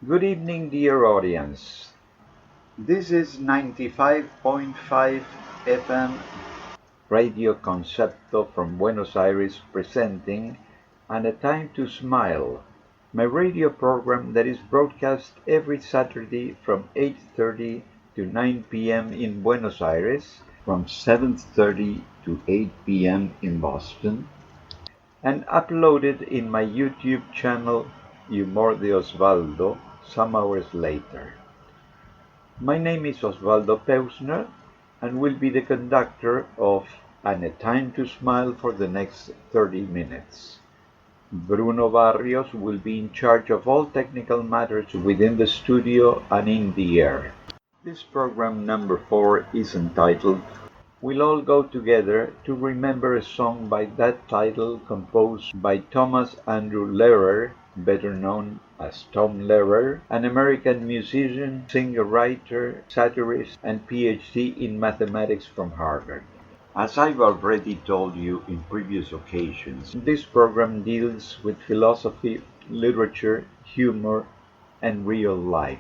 Good evening, dear audience. This is 95.5 FM Radio Concepto from Buenos Aires presenting And a Time to Smile, my radio program that is broadcast every Saturday from 8:30 to 9 p.m. in Buenos Aires, from 7:30 to 8 p.m. in Boston, and uploaded in my YouTube channel Humor de Osvaldo some hours later. My name is Osvaldo Peusner and will be the conductor of And a Time to Smile for the next 30 minutes. Bruno Barrios will be in charge of all technical matters within the studio and in the air. This program number 4 is entitled We'll All Go Together to remember a song by that title composed by Thomas Andrew Lehrer, better known as Tom Lehrer, an American musician, singer-writer, satirist, and PhD in mathematics from Harvard. As I've already told you in previous occasions, this program deals with philosophy, literature, humor, and real life.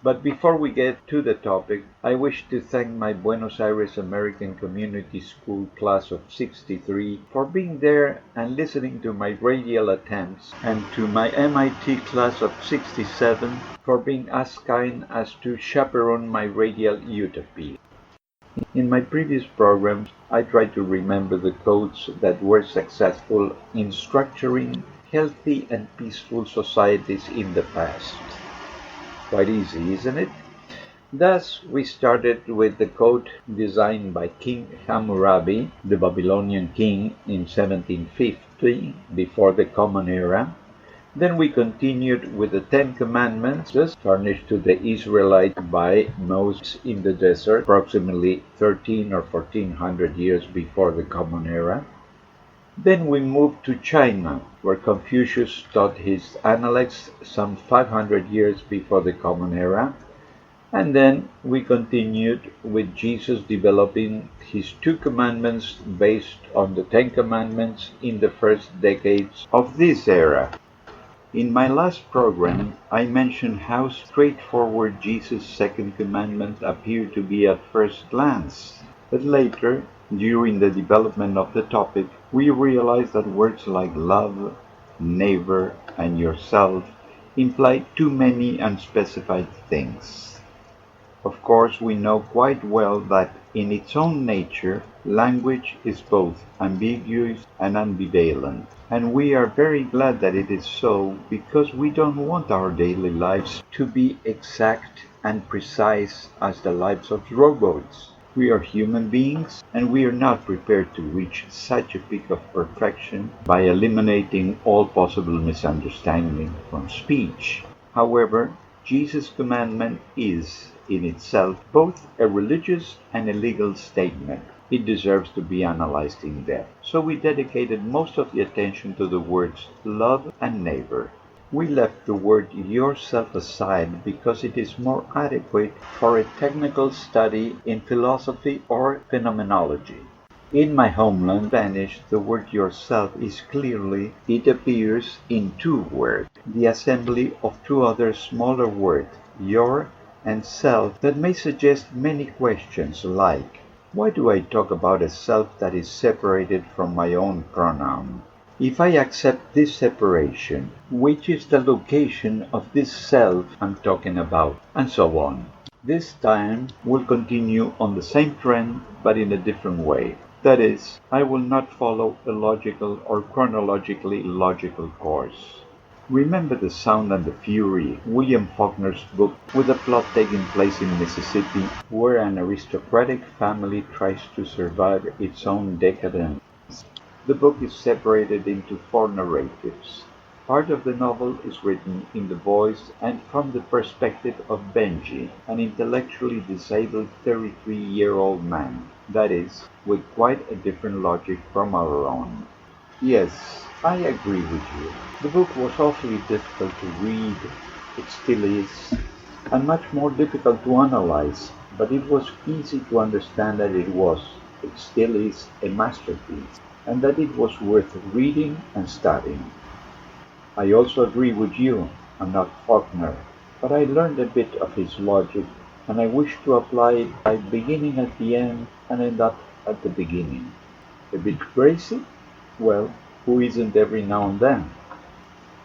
But before we get to the topic, I wish to thank my Buenos Aires American Community School class of '63 for being there and listening to my radial attempts, and to my MIT class of '67 for being as kind as to chaperone my radial utopia. In my previous programs, I tried to remember the codes that were successful in structuring healthy and peaceful societies in the past. Quite easy, isn't it? Thus, we started with the code designed by King Hammurabi, the Babylonian king, in 1750, before the Common Era. Then we continued with the Ten Commandments, furnished to the Israelites by Moses in the desert, approximately 13 or 1400 years before the Common Era. Then we moved to China, where Confucius taught his Analects some 500 years before the Common Era. And then we continued with Jesus developing his 2 commandments based on the 10 commandments in the first decades of this era. In my last program, I mentioned how straightforward Jesus' second commandment appeared to be at first glance. But later, during the development of the topic, we realized that words like love, neighbor, and yourself imply too many unspecified things. Of course, we know quite well that in its own nature, language is both ambiguous and ambivalent. And we are very glad that it is so, because we don't want our daily lives to be exact and precise as the lives of robots. We are human beings, and we are not prepared to reach such a peak of perfection by eliminating all possible misunderstanding from speech. However, Jesus' commandment is, in itself, both a religious and a legal statement. It deserves to be analyzed in depth. So we dedicated most of the attention to the words love and neighbor. We left the word yourself aside because it is more adequate for a technical study in philosophy or phenomenology. In my homeland, Spanish, the word yourself is clearly, it appears in 2 words, the assembly of 2 other smaller words, your and self, that may suggest many questions like, why do I talk about a self that is separated from my own pronoun? If I accept this separation, which is the location of this self I'm talking about? And so on. This time we'll continue on the same trend, but in a different way. That is, I will not follow a logical or chronologically logical course. Remember The Sound and the Fury, William Faulkner's book, with a plot taking place in Mississippi, where an aristocratic family tries to survive its own decadence. The book is separated into 4 narratives. Part of the novel is written in the voice and from the perspective of Benji, an intellectually disabled 33-year-old man, that is, with quite a different logic from our own. Yes, I agree with you. The book was awfully difficult to read, it still is, and much more difficult to analyze, but it was easy to understand that it still is, a masterpiece, and that it was worth reading and studying. I also agree with you, I'm not Faulkner. but I learned a bit of his logic, and I wish to apply it by beginning at the end and end up at the beginning. A bit crazy? Well, who isn't every now and then?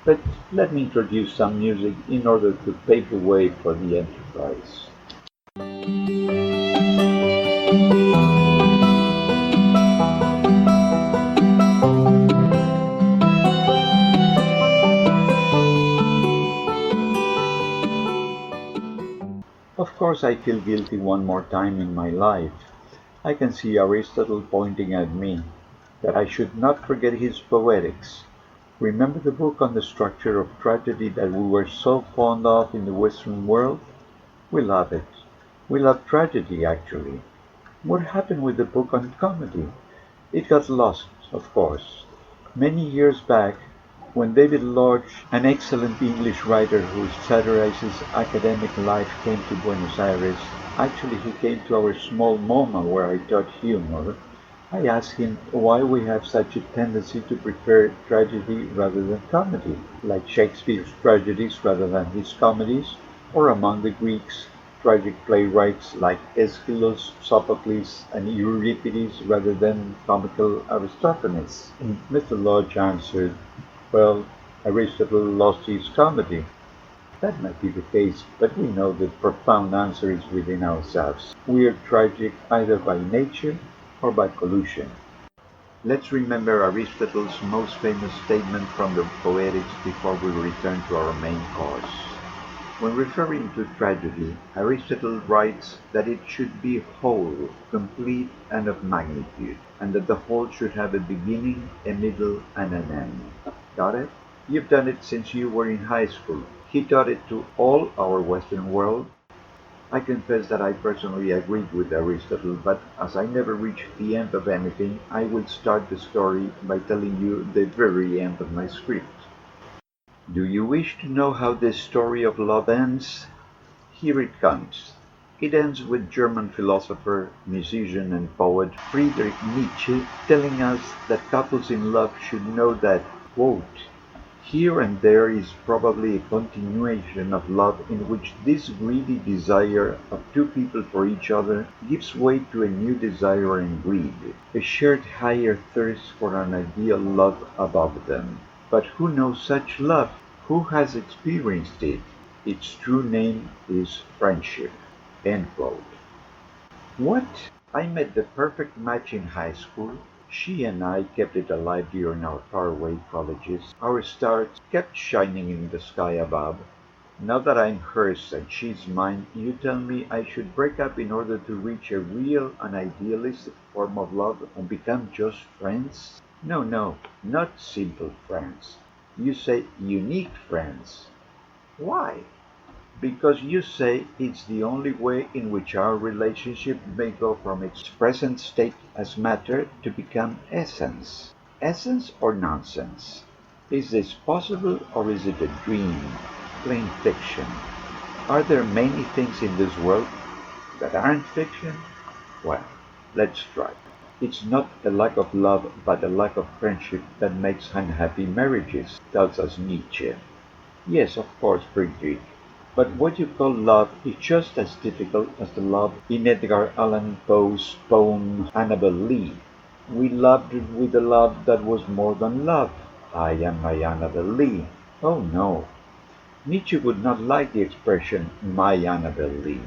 But let me introduce some music in order to pave the way for the enterprise. Of course I feel guilty one more time in my life. I can see Aristotle pointing at me, that I should not forget his Poetics. Remember the book on the structure of tragedy that we were so fond of in the Western world? We love it. We love tragedy, actually. What happened with the book on comedy? It got lost, of course. Many years back, when David Lodge, an excellent English writer who satirizes academic life, came to Buenos Aires, actually he came to our small MoMA where I taught humor, I asked him why we have such a tendency to prefer tragedy rather than comedy, like Shakespeare's tragedies rather than his comedies, or among the Greeks, tragic playwrights like Aeschylus, Sophocles, and Euripides rather than comical Aristophanes. And Mr. Lodge answered, well, Aristotle lost his comedy. That might be the case, but we know the profound answer is within ourselves. We are tragic either by nature or by pollution. Let's remember Aristotle's most famous statement from the Poetics before we return to our main course. When referring to tragedy, Aristotle writes that it should be whole, complete, and of magnitude, and that the whole should have a beginning, a middle, and an end. Got it? You've done it since you were in high school. He taught it to all our Western world. I confess that I personally agreed with Aristotle, but as I never reached the end of anything, I will start the story by telling you the very end of my script. Do you wish to know how this story of love ends? Here it comes. It ends with German philosopher, musician, and poet Friedrich Nietzsche telling us that couples in love should know that, quote, here and there is probably a continuation of love in which this greedy desire of two people for each other gives way to a new desire and greed, a shared higher thirst for an ideal love above them. But who knows such love? Who has experienced it? Its true name is friendship. End quote. What? I met the perfect match in high school. She and I kept it alive during our faraway colleges. Our stars kept shining in the sky above. Now that I'm hers and she's mine, you tell me I should break up in order to reach a real and idealistic form of love and become just friends? No, no, not simple friends. You say unique friends. Why? Because you say it's the only way in which our relationship may go from its present state as matter to become essence. Essence or nonsense? Is this possible or is it a dream? Plain fiction. Are there many things in this world that aren't fiction? Well, let's try. It's not a lack of love but a lack of friendship that makes unhappy marriages, tells us Nietzsche. Yes, of course, Friedrich. But what you call love is just as difficult as the love in Edgar Allan Poe's poem Annabel Lee. We loved with a love that was more than love. I am my Annabel Lee. Oh no. Nietzsche would not like the expression my Annabel Lee.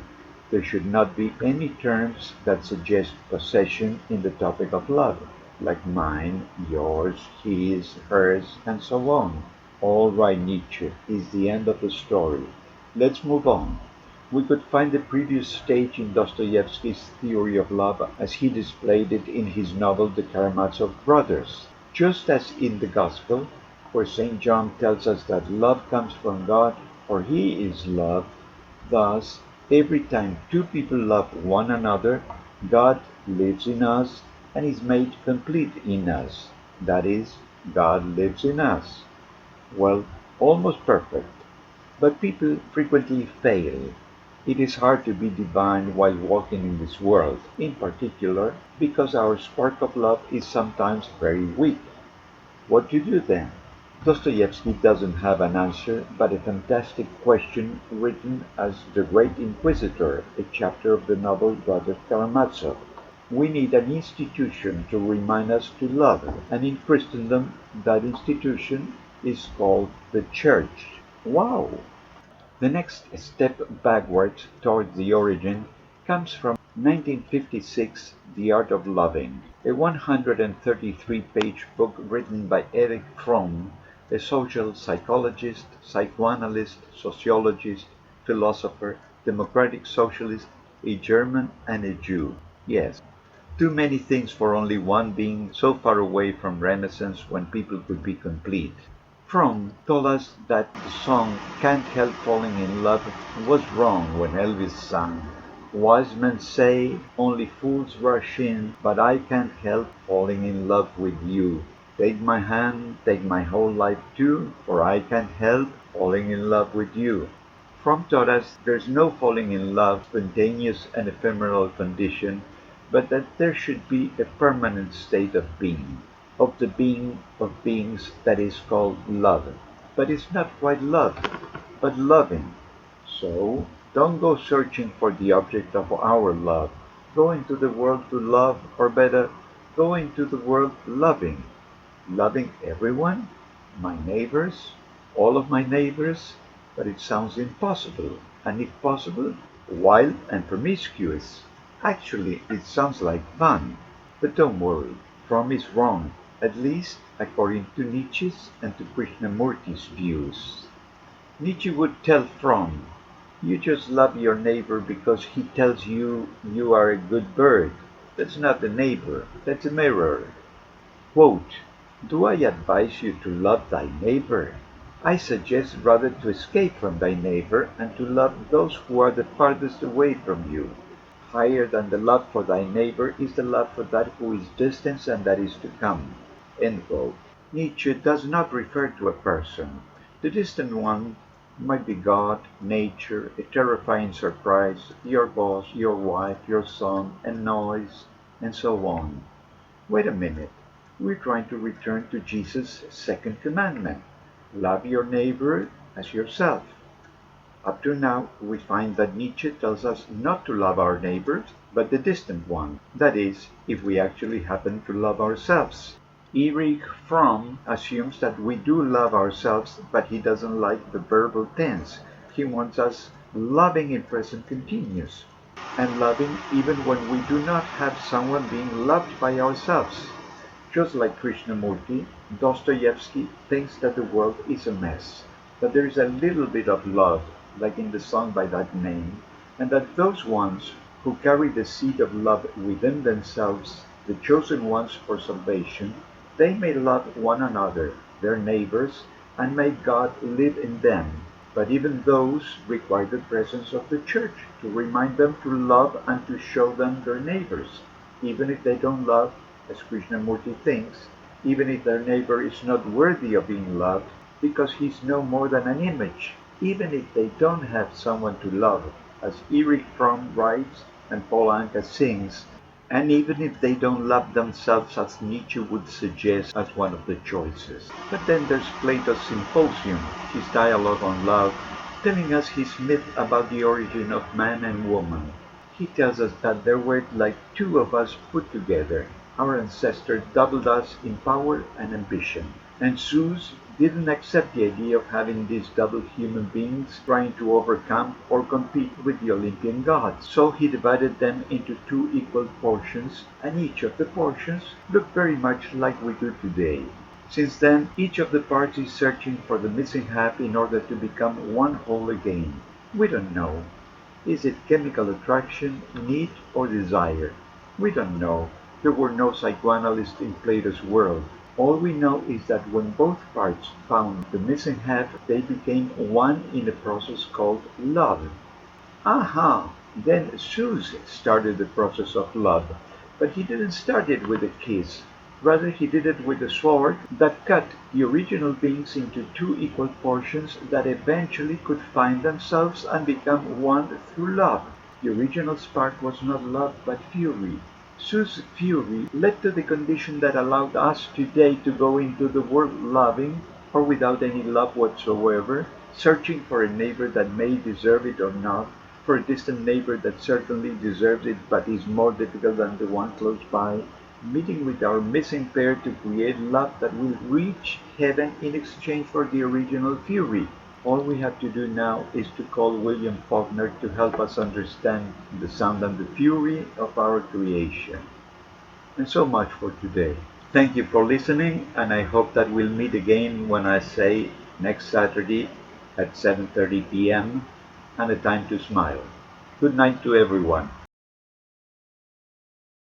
There should not be any terms that suggest possession in the topic of love, like mine, yours, his, hers, and so on. All right, Nietzsche is the end of the story. Let's move on. We could find the previous stage in Dostoyevsky's theory of love as he displayed it in his novel The Karamazov Brothers. Just as in the Gospel, where St. John tells us that love comes from God, for he is love, thus, every time two people love one another, God lives in us and is made complete in us. That is, God lives in us. Well, almost perfect. But people frequently fail. It is hard to be divine while walking in this world, in particular because our spark of love is sometimes very weak. What do you do then? Dostoyevsky doesn't have an answer, but a fantastic question written as The Great Inquisitor, a chapter of the novel Brother Karamazov. We need an institution to remind us to love, and in Christendom that institution is called the Church. Wow! The next step backwards towards the origin comes from 1956, The Art of Loving, a 133-page book written by ERICH FROMM, a social psychologist, psychoanalyst, sociologist, philosopher, democratic socialist, a German and a Jew. Yes, too many things for only one being so far away from Renaissance when people could be complete. Fromm told us that the song Can't Help Falling in Love was wrong when Elvis sang. Wise men say only fools rush in, but I can't help falling in love with you. Take my hand, take my whole life too, for I can't help falling in love with you. Fromm taught us there's no falling in love, spontaneous and ephemeral condition, but that there should be a permanent state of being, of the being of beings that is called love. But it's not quite love, but loving. So, don't go searching for the object of our love. Go into the world to love, or better, go into the world loving. Loving everyone? My neighbors? All of my neighbors? But it sounds impossible, and if possible, wild and promiscuous. Actually, it sounds like fun. But don't worry, Fromm is wrong, at least according to Nietzsche's and to Krishnamurti's views. Nietzsche would tell Fromm, you just love your neighbor because he tells you you are a good bird. That's not a neighbor, that's a mirror. Quote, do I advise you to love thy neighbor? I suggest rather to escape from thy neighbor and to love those who are the farthest away from you. Higher than the love for thy neighbor is the love for that who is distant and that is to come. End quote. Nietzsche does not refer to a person. The distant one might be God, nature, a terrifying surprise, your boss, your wife, your son, a noise, and so on. Wait a minute. We're trying to return to Jesus' second commandment. Love your neighbor as yourself. Up to now, we find that Nietzsche tells us not to love our neighbors, but the distant one. That is, if we actually happen to love ourselves. Erich Fromm assumes that we do love ourselves, but he doesn't like the verbal tense. He wants us loving in present continuous, and loving even when we do not have someone being loved by ourselves. Just like Krishnamurti, Dostoyevsky thinks that the world is a mess, that there is a little bit of love, like in the song by that name, and that those ones who carry the seed of love within themselves, the chosen ones for salvation, they may love one another, their neighbors, and may God live in them. But even those require the presence of the church to remind them to love and to show them their neighbors, even if they don't love, as Krishnamurti thinks, even if their neighbor is not worthy of being loved, because he's no more than an image, even if they don't have someone to love, as Erich Fromm writes and Paul Anka sings, and even if they don't love themselves as Nietzsche would suggest as one of the choices. But then there's Plato's Symposium, his dialogue on love, telling us his myth about the origin of man and woman. He tells us that there were like two of us put together. Our ancestors doubled us in power and ambition. And Zeus didn't accept the idea of having these double human beings trying to overcome or compete with the Olympian gods. So he divided them into two equal portions, and each of the portions looked very much like we do today. Since then, each of the parts is searching for the missing half in order to become one whole again. We don't know. Is it chemical attraction, need, or desire? We don't know. There were no psychoanalysts in Plato's world. All we know is that when both parts found the missing half, they became one in a process called love. Aha! Then Zeus started the process of love, but he didn't start it with a kiss. Rather, he did it with a sword that cut the original beings into two equal portions that eventually could find themselves and become one through love. The original spark was not love but fury. Zeus' fury led to the condition that allowed us today to go into the world loving, or without any love whatsoever, searching for a neighbor that may deserve it or not, for a distant neighbor that certainly deserves it but is more difficult than the one close by, meeting with our missing pair to create love that will reach heaven in exchange for the original fury. All we have to do now is to call William Faulkner to help us understand the sound and the fury of our creation. And so much for today. Thank you for listening, and I hope that we'll meet again when I say next Saturday at 7:30 p.m. and a time to smile. Good night to everyone.